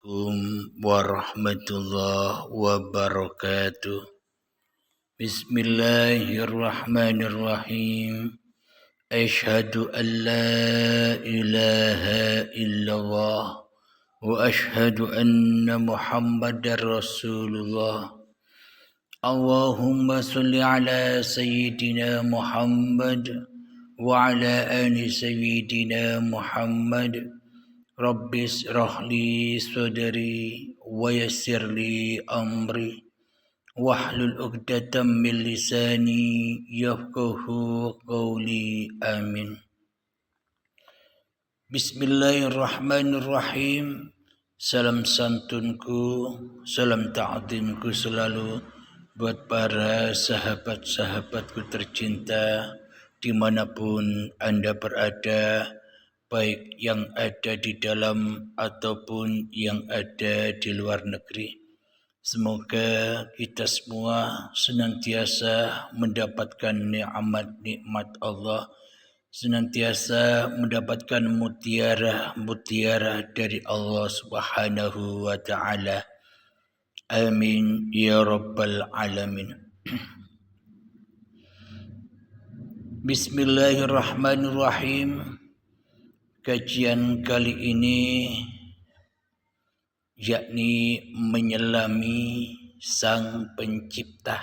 Assalamualaikum warahmatullahi wabarakatuh. Bismillahirrahmanirrahim. Asyhadu an la ilaha illallah wa asyhadu anna Muhammadar Rasulullah. Allahumma salli ala sayyidina Muhammad wa ala ali sayyidina Muhammad. Rabbis rahli sadri wa yassirli amri wahlul 'uqdatam min lisani yafqahu qawli amin. Bismillahirrahmanirrahim. Salam santunku, salam ta'zimku selalu buat para sahabat-sahabatku tercinta dimanapun Anda berada, baik yang ada di dalam ataupun yang ada di luar negeri. Semoga kita semua senantiasa mendapatkan nikmat Allah, senantiasa mendapatkan mutiara dari Allah Subhanahu wa taala. Amin ya rabbal alamin. Bismillahirrahmanirrahim. Kajian kali ini yakni menyelami Sang Pencipta.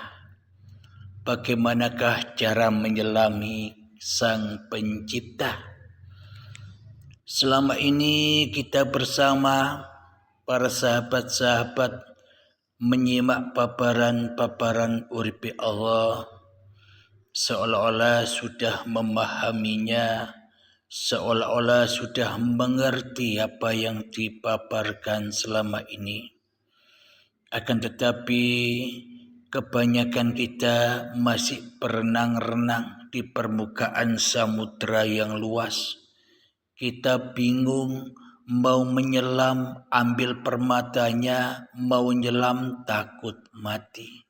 Bagaimanakah cara menyelami Sang Pencipta? Selama ini kita bersama para sahabat-sahabat menyimak paparan-paparan uripe Allah, seolah-olah sudah memahaminya, seolah-olah sudah mengerti apa yang dipaparkan selama ini. Akan tetapi kebanyakan kita masih berenang-renang di permukaan samudera yang luas. Kita bingung mau menyelam, ambil permatanya, mau nyelam takut mati.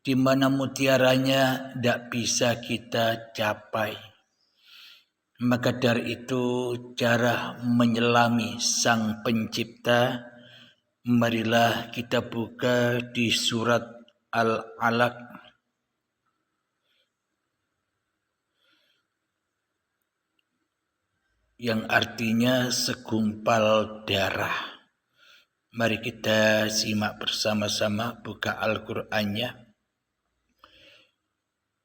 Di mana mutiaranya tidak bisa kita capai. Maka dari itu cara menyelami Sang Pencipta, marilah kita buka di surat Al-Alaq yang artinya segumpal darah. Mari kita simak bersama-sama, buka Al-Qur'annya.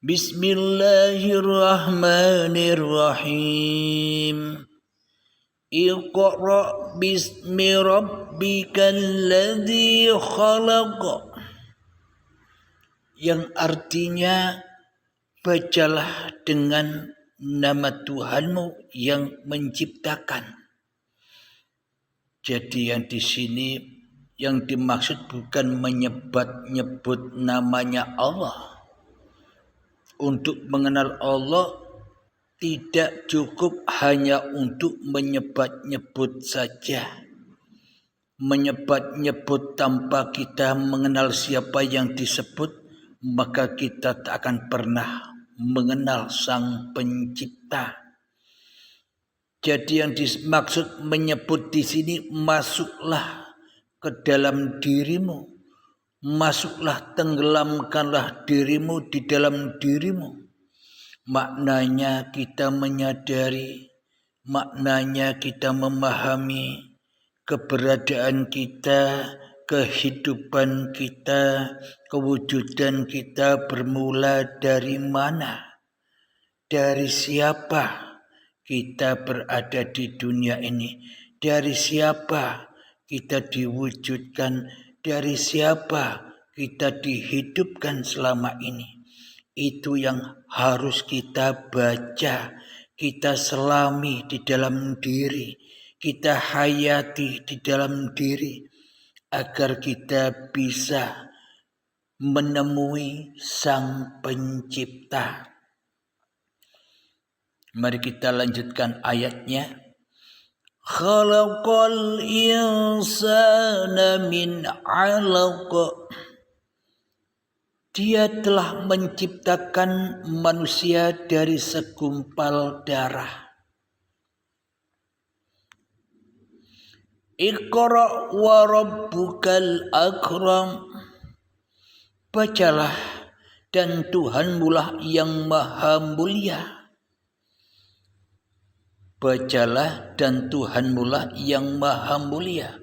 Bismillahirrahmanirrahim. Iqra' bismi rabbikal ladzi khalaq. Yang artinya bacalah dengan nama Tuhanmu yang menciptakan. Jadi yang di sini yang dimaksud bukan menyebut namanya Allah. Untuk mengenal Allah tidak cukup hanya untuk menyebut-nyebut saja. Menyebut-nyebut tanpa kita mengenal siapa yang disebut, maka kita tak akan pernah mengenal Sang Pencipta. Jadi yang dimaksud menyebut di sini, masuklah ke dalam dirimu. Masuklah, tenggelamkanlah dirimu di dalam dirimu. Maknanya kita menyadari, maknanya kita memahami keberadaan kita, kehidupan kita, kewujudan kita bermula dari mana, dari siapa kita berada di dunia ini, dari siapa kita diwujudkan, dari siapa kita dihidupkan selama ini. Itu yang harus kita baca, kita selami di dalam diri, kita hayati di dalam diri, agar kita bisa menemui Sang Pencipta. Mari kita lanjutkan ayatnya. Khalaqal insana min 'alaq. Dia telah menciptakan manusia dari segumpal darah. Iqra wa rabbukal akram. Bacalah dan Tuhanmulah yang maha mulia. Bacalah dan Tuhanmulah yang maha mulia.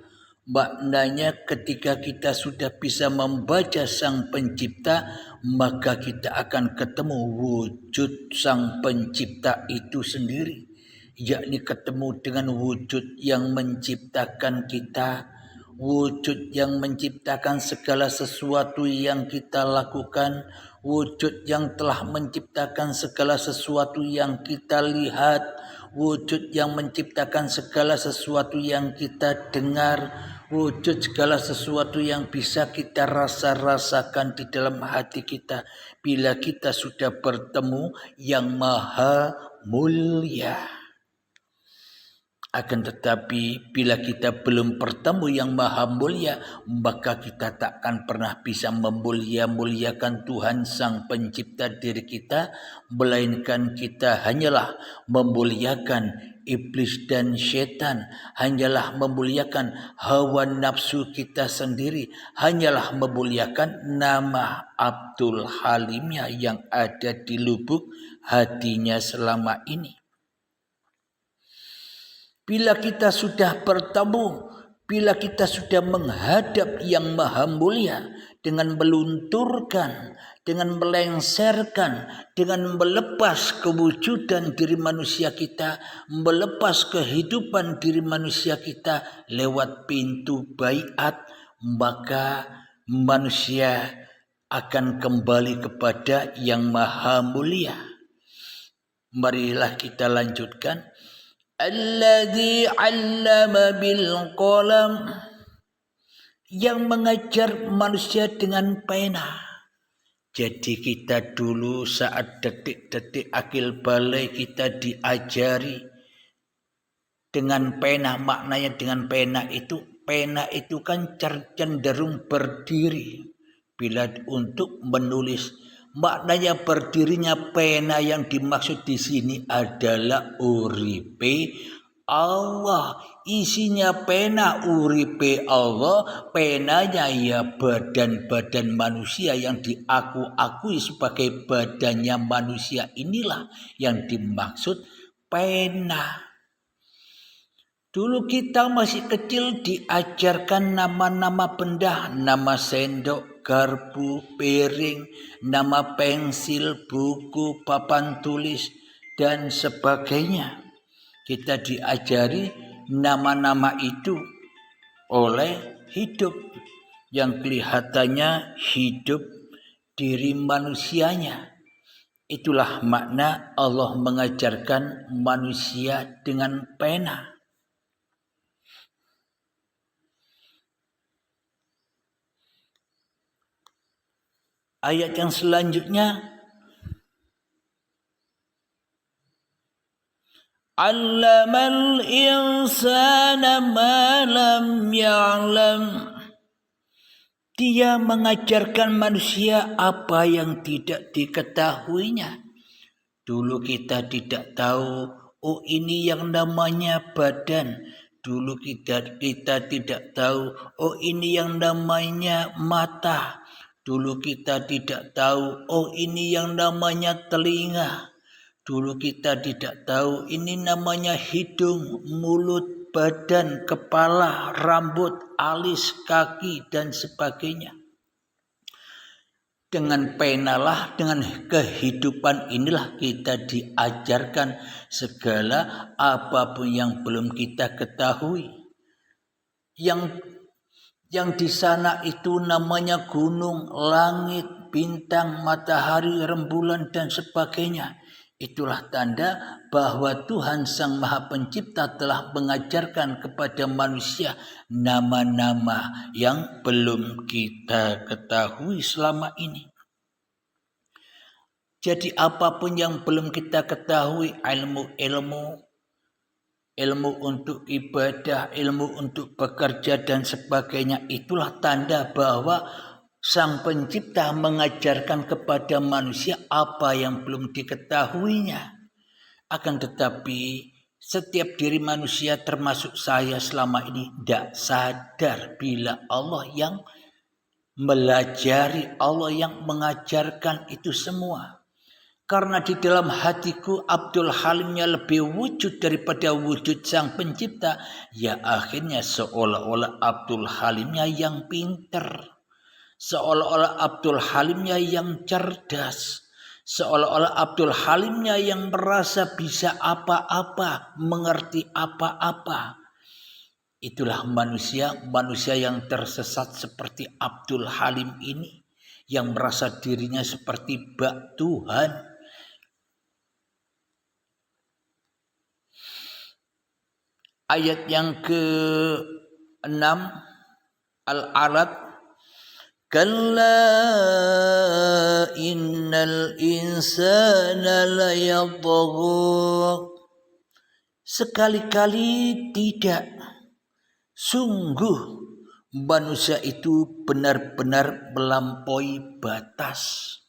Maknanya ketika kita sudah bisa membaca Sang Pencipta, maka kita akan ketemu wujud Sang Pencipta itu sendiri, yakni ketemu dengan wujud yang menciptakan kita, wujud yang menciptakan segala sesuatu yang kita lakukan, wujud yang telah menciptakan segala sesuatu yang kita lihat, wujud yang menciptakan segala sesuatu yang kita dengar, wujud segala sesuatu yang bisa kita rasakan di dalam hati kita bila kita sudah bertemu yang maha mulia. Akan tetapi bila kita belum bertemu yang maha mulia, maka kita takkan pernah bisa memuliakan Tuhan Sang Pencipta diri kita, melainkan kita hanyalah memuliakan iblis dan setan, hanyalah memuliakan hawa nafsu kita sendiri, hanyalah memuliakan nama Abdul Halimnya yang ada di lubuk hatinya selama ini. Bila kita sudah bertemu, bila kita sudah menghadap yang maha mulia dengan melunturkan, dengan melengsarkan, dengan melepas kewujudan diri manusia kita, melepas kehidupan diri manusia kita lewat pintu baiat, maka manusia akan kembali kepada yang maha mulia. Marilah kita lanjutkan. Alladzi 'allama bil qalam, yang mengajar manusia dengan pena. Jadi kita dulu saat detik-detik akil balai kita diajari dengan pena. Maknanya dengan pena itu kan cenderung berdiri bila untuk menulis. Maknanya berdirinya pena yang dimaksud di sini adalah uripe Allah. Isinya pena uripe Allah, penanya ya badan-badan manusia yang diakui sebagai badannya manusia, inilah yang dimaksud pena. Dulu kita masih kecil diajarkan nama-nama benda, nama sendok, garpu, piring, nama pensil, buku, papan tulis, dan sebagainya. Kita diajari nama-nama itu oleh hidup yang kelihatannya hidup diri manusianya. Itulah makna Allah mengajarkan manusia dengan pena. Ayat yang selanjutnya, Allamal insana ma lam ya'lam. Dia mengajarkan manusia apa yang tidak diketahuinya. Dulu kita tidak tahu, oh ini yang namanya badan. Dulu kita tidak tahu, oh ini yang namanya mata. Dulu kita tidak tahu, oh ini yang namanya telinga. Dulu kita tidak tahu, ini namanya hidung, mulut, badan, kepala, rambut, alis, kaki, dan sebagainya. Dengan penalah, dengan kehidupan inilah kita diajarkan segala apapun yang belum kita ketahui. Yang di sana itu namanya gunung, langit, bintang, matahari, rembulan, dan sebagainya. Itulah tanda bahwa Tuhan Sang Maha Pencipta telah mengajarkan kepada manusia nama-nama yang belum kita ketahui selama ini. Jadi apapun yang belum kita ketahui, ilmu untuk ibadah, ilmu untuk bekerja dan sebagainya, itulah tanda bahwa Sang Pencipta mengajarkan kepada manusia apa yang belum diketahuinya. Akan tetapi Setiap diri manusia termasuk saya selama ini tidak sadar bila Allah yang melajari, Allah yang mengajarkan itu semua. Karena di dalam hatiku Abdul Halimnya lebih wujud daripada wujud sang pencipta, ya akhirnya seolah-olah Abdul Halimnya yang pinter, seolah-olah Abdul Halimnya yang cerdas, seolah-olah Abdul Halimnya yang merasa bisa apa-apa, mengerti apa-apa. Itulah manusia yang tersesat seperti Abdul Halim ini, yang merasa dirinya seperti bak Tuhan. Ayat yang ke-6 Al-Alaq, kalla innal insana layatgha. Sekali-kali tidak, sungguh manusia itu benar-benar melampaui batas.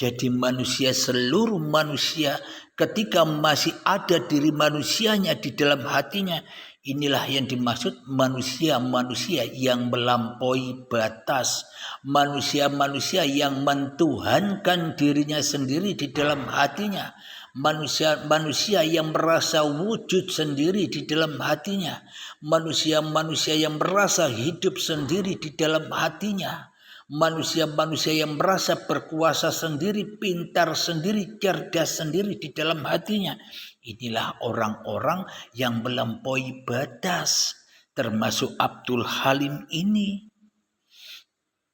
Jadi manusia, seluruh manusia, ketika masih ada diri manusianya di dalam hatinya, inilah yang dimaksud manusia-manusia yang melampaui batas. Manusia-manusia yang mentuhankan dirinya sendiri di dalam hatinya. Manusia-manusia yang merasa wujud sendiri di dalam hatinya. Manusia-manusia yang merasa hidup sendiri di dalam hatinya. Manusia-manusia yang merasa berkuasa sendiri, pintar sendiri, cerdas sendiri di dalam hatinya. Inilah orang-orang yang melampaui batas, termasuk Abdul Halim ini.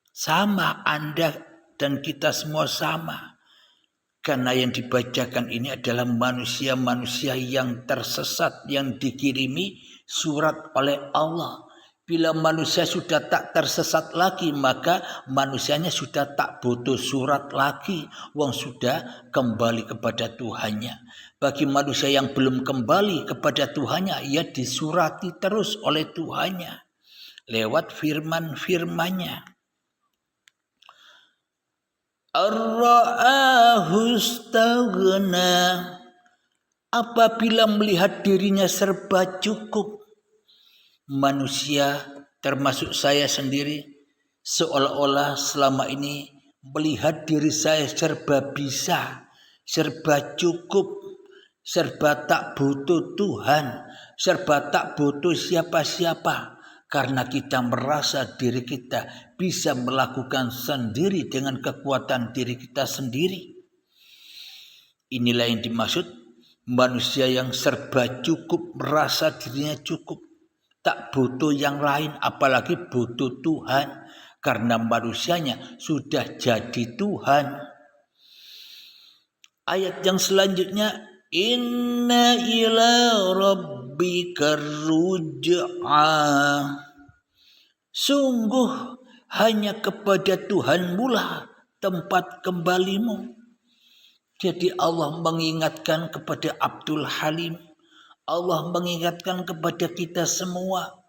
Sama Anda dan kita semua sama. Karena yang dibacakan ini adalah manusia-manusia yang tersesat, yang dikirimi surat oleh Allah. Bila manusia sudah tak tersesat lagi, maka manusianya sudah tak butuh surat lagi, wong sudah kembali kepada Tuhannya. Bagi manusia yang belum kembali kepada Tuhannya, ia disurati terus oleh Tuhannya lewat firman-firmannya. Ar-ra'ahu istaghna. Apabila melihat dirinya serba cukup, manusia termasuk saya sendiri seolah-olah selama ini melihat diri saya serba bisa, serba cukup, serba tak butuh Tuhan, serba tak butuh siapa-siapa. Karena kita merasa diri kita bisa melakukan sendiri dengan kekuatan diri kita sendiri. Inilah yang dimaksud manusia yang serba cukup, merasa dirinya cukup, tak butuh yang lain, apalagi butuh Tuhan. Karena manusianya sudah jadi Tuhan. Ayat yang selanjutnya, inna ila rabbika ruj'a. Sungguh hanya kepada Tuhanmu lah tempat kembalimu. Jadi Allah mengingatkan kepada Abdul Halim, Allah mengingatkan kepada kita semua,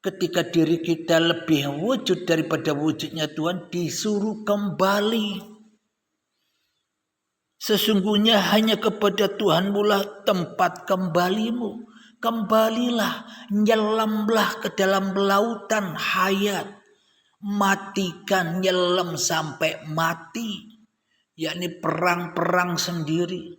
ketika diri kita lebih wujud daripada wujudnya Tuhan, disuruh kembali. Sesungguhnya hanya kepada Tuhanmu lah tempat kembalimu. Kembalilah, nyelamlah ke dalam lautan hayat. Matikan, nyelam sampai mati. Yakni perang-perang sendiri.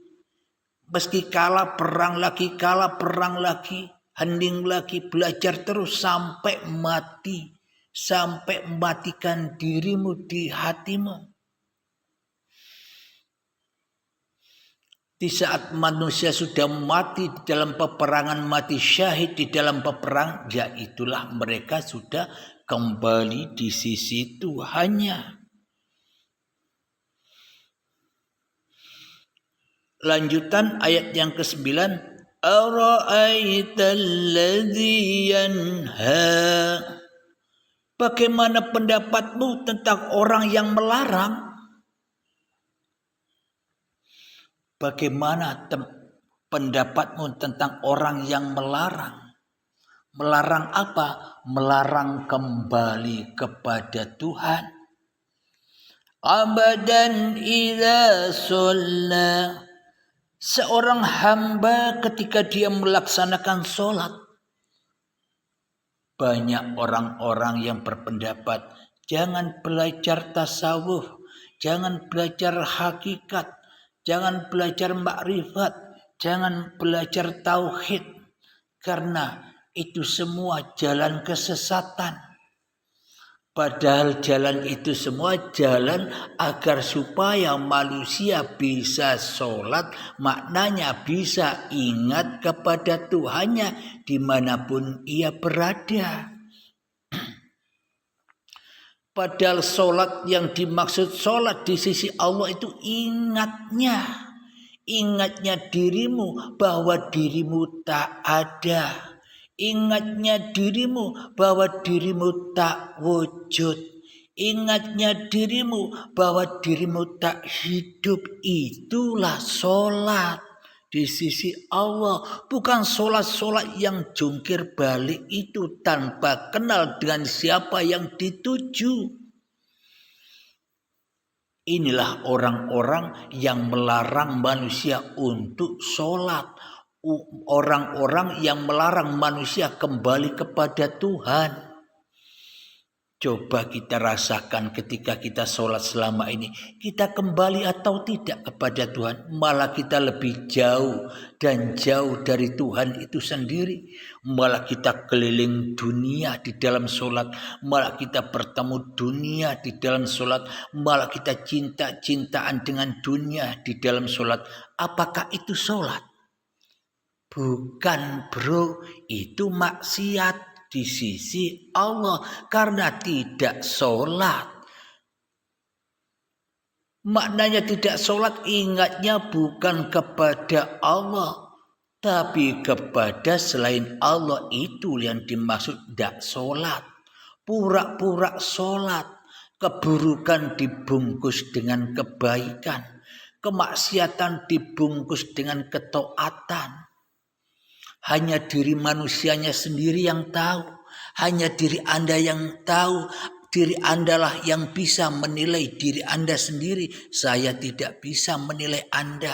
Meski kalah perang lagi, kalah perang lagi, hening lagi, belajar terus sampai mati, sampai matikan dirimu di hatimu. Di saat manusia sudah mati di dalam peperangan, mati syahid di dalam peperang, ya itulah mereka sudah kembali di sisi Tuhannya. Lanjutan ayat yang ke-9, ara'aitalladzi yanha. Bagaimana pendapatmu tentang orang yang melarang? Bagaimana pendapatmu tentang orang yang melarang? Melarang apa? Melarang kembali kepada Tuhan. Abadan idza shalla. Seorang hamba ketika dia melaksanakan sholat, banyak orang-orang yang berpendapat jangan belajar tasawuf, jangan belajar hakikat, jangan belajar makrifat, jangan belajar tauhid, karena itu semua jalan kesesatan. Padahal jalan itu semua jalan agar supaya manusia bisa sholat, maknanya bisa ingat kepada Tuhannya dimanapun ia berada. Padahal sholat yang dimaksud sholat di sisi Allah itu ingatnya dirimu bahwa dirimu tak ada. Ingatnya dirimu bahwa dirimu tak wujud. Ingatnya dirimu bahwa dirimu tak hidup. Itulah sholat di sisi Allah. Bukan sholat-sholat yang jungkir balik itu tanpa kenal dengan siapa yang dituju. Inilah orang-orang yang melarang manusia untuk sholat. Orang-orang yang melarang manusia kembali kepada Tuhan. Coba kita rasakan ketika kita sholat selama ini. Kita kembali atau tidak kepada Tuhan. Malah kita lebih jauh dan jauh dari Tuhan itu sendiri. Malah kita keliling dunia di dalam sholat. Malah kita bertemu dunia di dalam sholat. Malah kita cinta-cintaan dengan dunia di dalam sholat. Apakah itu sholat? Bukan bro, itu maksiat di sisi Allah karena tidak sholat. Maknanya tidak sholat, ingatnya bukan kepada Allah, tapi kepada selain Allah. Itu yang dimaksud tidak sholat. Pura-pura sholat, keburukan dibungkus dengan kebaikan, kemaksiatan dibungkus dengan ketaatan. Hanya diri manusianya sendiri yang tahu. Hanya diri Anda yang tahu. Diri Anda lah yang bisa menilai diri Anda sendiri. Saya tidak bisa menilai Anda.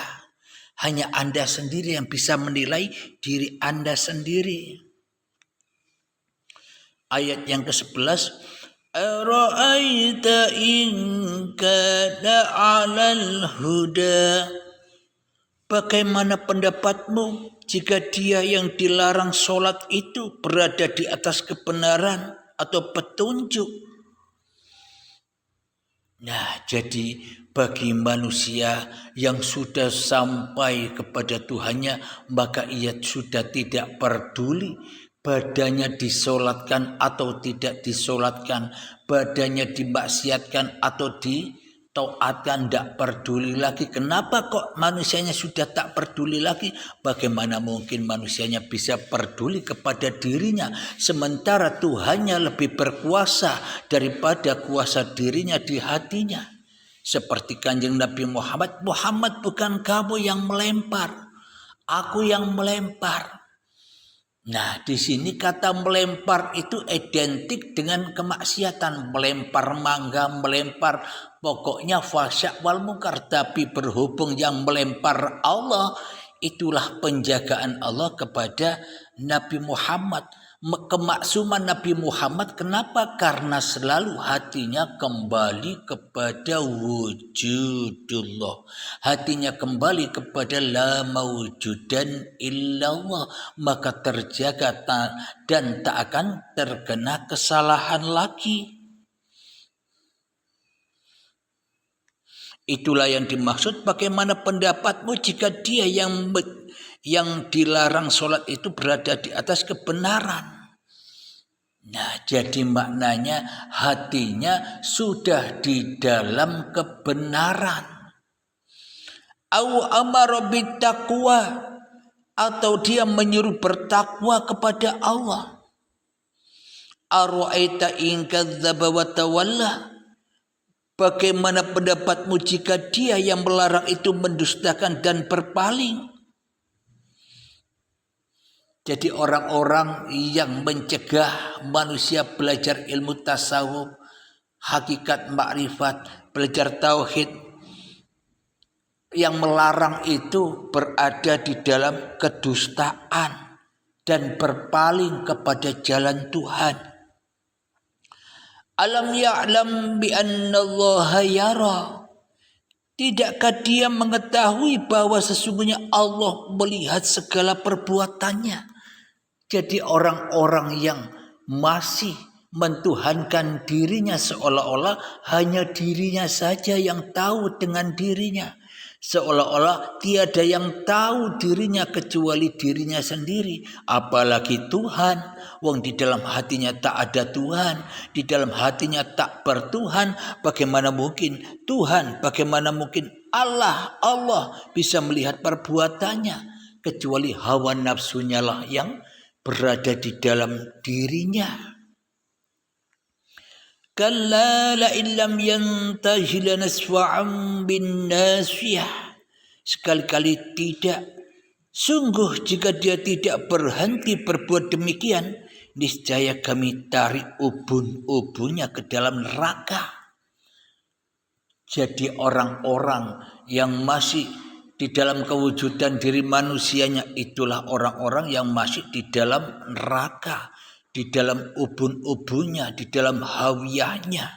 Hanya Anda sendiri yang bisa menilai diri Anda sendiri. Ayat yang ke-11. Ara'aita in kana 'alal huda. Bagaimana pendapatmu jika dia yang dilarang sholat itu berada di atas kebenaran atau petunjuk? Nah, jadi bagi manusia yang sudah sampai kepada Tuhannya, maka ia sudah tidak peduli badannya disolatkan atau tidak disolatkan, badannya dimaksiatkan atau taatkan, tidak peduli lagi. Kenapa kok manusianya sudah tak peduli lagi? Bagaimana mungkin manusianya bisa peduli kepada dirinya sementara Tuhannya lebih berkuasa daripada kuasa dirinya di hatinya? Seperti Kanjeng Nabi Muhammad. Muhammad, bukan kamu yang melempar, aku yang melempar. Nah, di sini kata melempar itu identik dengan kemaksiatan, melempar mangga, melempar pokoknya fasyak wal munkar. Tapi berhubung yang melempar Allah, itulah penjagaan Allah kepada Nabi Muhammad. Kemaksuman Nabi Muhammad kenapa? Karena selalu hatinya kembali kepada wujudullah. Hatinya kembali kepada la mawjudan illallah. Maka terjaga dan tak akan terkena kesalahan lagi. Itulah yang dimaksud bagaimana pendapatmu jika dia yang dilarang sholat itu berada di atas kebenaran. Nah, jadi maknanya hatinya sudah di dalam kebenaran. Au amara bittaqwa, atau dia menyuruh bertakwa kepada Allah. Ara'aita in kadzdzaba wa tawalla. Bagaimana pendapatmu jika dia yang melarang itu mendustakan dan berpaling? Jadi orang-orang yang mencegah manusia belajar ilmu tasawuf, hakikat makrifat, belajar tauhid, yang melarang itu berada di dalam kedustaan dan berpaling kepada jalan Tuhan. Alam ya'lam bi anna Allah yara. Tidakkah dia mengetahui bahwa sesungguhnya Allah melihat segala perbuatannya? Jadi orang-orang yang masih mentuhankan dirinya seolah-olah hanya dirinya saja yang tahu dengan dirinya. Seolah-olah tiada yang tahu dirinya kecuali dirinya sendiri. Apalagi Tuhan. Wong di dalam hatinya tak ada Tuhan. Di dalam hatinya tak bertuhan. Bagaimana mungkin Tuhan, bagaimana mungkin Allah bisa melihat perbuatannya. Kecuali hawa nafsunya lah yang berada di dalam dirinya. Kalla la illam yantahi lanasfa'an bin nasiyah. Sekali-kali tidak. Sungguh jika dia tidak berhenti berbuat demikian, niscaya kami tarik ubun-ubunnya ke dalam neraka. Jadi orang-orang yang masih di dalam kewujudan diri manusianya itulah orang-orang yang masih di dalam neraka. Di dalam ubun-ubunnya, di dalam hawiyahnya.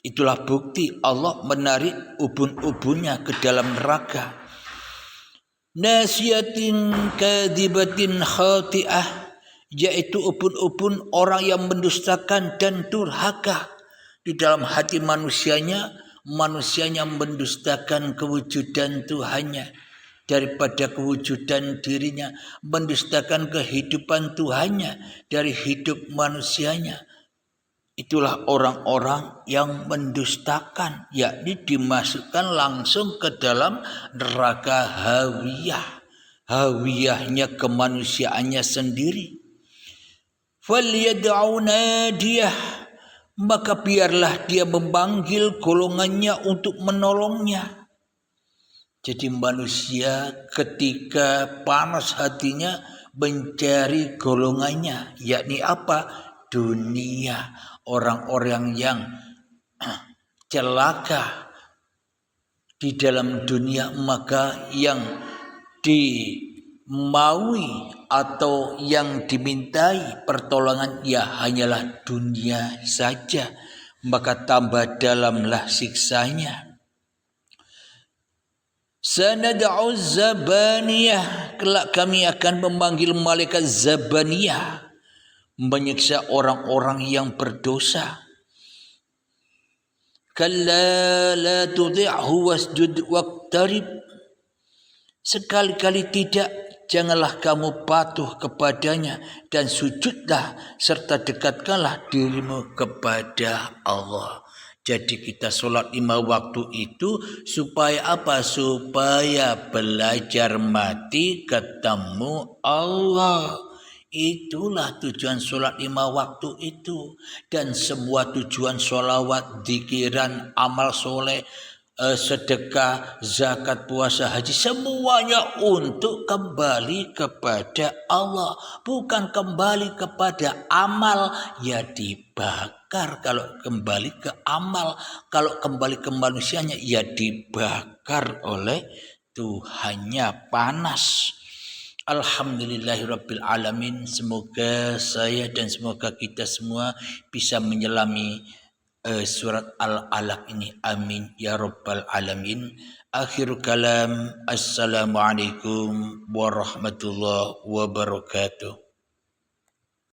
Itulah bukti Allah menarik ubun-ubunnya ke dalam neraka. Nasiyatin kadibatin khati'ah, yaitu ubun-ubun orang yang mendustakan dan durhaka. Di dalam hati manusianya mendustakan kewujudan Tuhannya. Daripada kewujudan dirinya, mendustakan kehidupan Tuhannya dari hidup manusianya. Itulah orang-orang yang mendustakan, yakni dimasukkan langsung ke dalam neraka hawiyah. Hawiyahnya kemanusiaannya sendiri. Falyad'u nadiyah, maka biarlah dia memanggil golongannya untuk menolongnya. Jadi manusia ketika panas hatinya mencari golongannya, yakni apa? Dunia. Orang-orang yang celaka di dalam dunia, maka yang dimaui atau yang dimintai pertolongan ya hanyalah dunia saja, maka tambah dalamlah siksanya. Sanad'u zabaniyah, kelak kami akan memanggil malaikat zabaniyah, menyiksa orang-orang yang berdosa. Kalla la tudhi'hu wasjud waqtarib, sekali-kali tidak, janganlah kamu patuh kepadanya dan sujudlah serta dekatkanlah dirimu kepada Allah. Jadi kita sholat 5 waktu itu supaya apa? Supaya belajar mati ketemu Allah. Itulah tujuan sholat 5 waktu itu. Dan semua tujuan sholawat, zikiran, amal soleh, sedekah, zakat, puasa, haji, semuanya untuk kembali kepada Allah. Bukan kembali kepada amal, ya dibakar kalau kembali ke amal. Kalau kembali ke manusianya, ya dibakar oleh Tuhannya, panas. Alhamdulillahirabbil alamin. Semoga saya dan semoga kita semua bisa menyelami surat Al-Alaq ini. Amin ya rabbal alamin. Akhir kalam. Assalamualaikum warahmatullahi wabarakatuh.